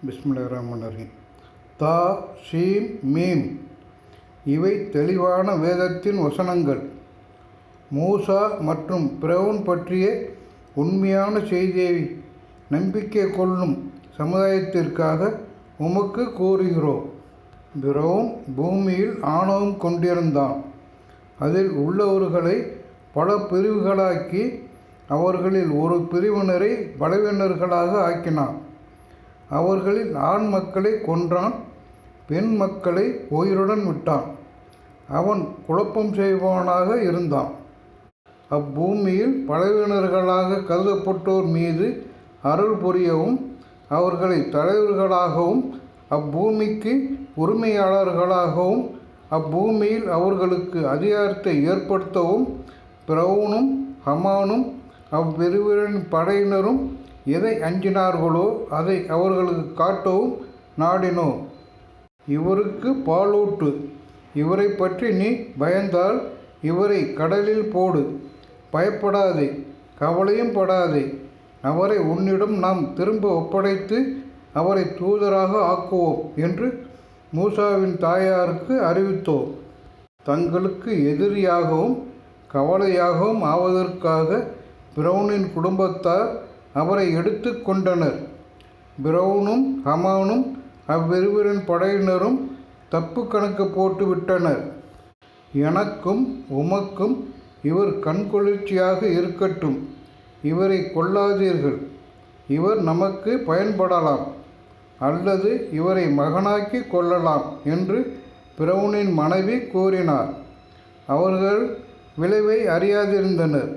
பிஸ்மில்லாஹிர்ரஹ்மானிர்ரஹீம். தா ஷீம் மீம் இவை தெளிவான வேதத்தின் வசனங்கள். மூசா மற்றும் பிறவுன் பற்றிய உண்மையான செய்தியை நம்பிக்கை கொள்ளும் சமுதாயத்திற்காக உமக்கு கூறுகிறோம். பிறவுன் பூமியில் ஆணவம் கொண்டிருந்தான். அதில் உள்ளவர்களை பல பிரிவுகளாக்கி அவர்களில் ஒரு பிரிவினரை பலவீனர்களாக ஆக்கினான். அவர்களில் ஆண் மக்களை கொன்றான், பெண் மக்களை உயிருடன் விட்டான். அவன் குழப்பம் செய்பவனாக இருந்தான். அப்பூமியில் பலவீனர்களாக கருதப்பட்டோர் மீது அருள் புரியவும், அவர்களை தலைவர்களாகவும் அப்பூமிக்கு உரிமையாளர்களாகவும் அப்பூமியில் அவர்களுக்கு அதிகாரத்தை ஏற்படுத்தவும் பிறவுனும் ஹமானும் அவ்விருவரின் படையினரும் எதை அஞ்சினார்களோ அதை அவர்களுக்கு காட்டவும் நாடினோம். இவருக்கு பாலூட்டு. இவரை பற்றி நீ பயந்தால் இவரை கடலில் போடு. பயப்படாதே, கவலையும் படாதே. அவரை உன்னிடம் நாம் திரும்ப ஒப்படைத்து அவரை தூதராக ஆக்குவோம் என்று மூசாவின் தாயாருக்கு அறிவித்தோம். தங்களுக்கு எதிரியாகவும் கவலையாகவும் ஆவதற்காக பிறவுனின் குடும்பத்தார் அவரை எடுத்து கொண்டனர். பிறவுனும் ஹமானும் அவ்விருவரின் படையினரும் தப்பு கணக்கு போட்டு விட்டனர். எனக்கும் உமக்கும் இவர் கண்குளிர்ச்சியாக இருக்கட்டும். இவரை கொல்லாதீர்கள். இவர் நமக்கு பயன்படலாம், அல்லது இவரை மகனாக்கி கொள்ளலாம் என்று பிறவுனின் மனைவி கூறினார். அவர்கள் விளைவை அறியாதிருந்தனர்.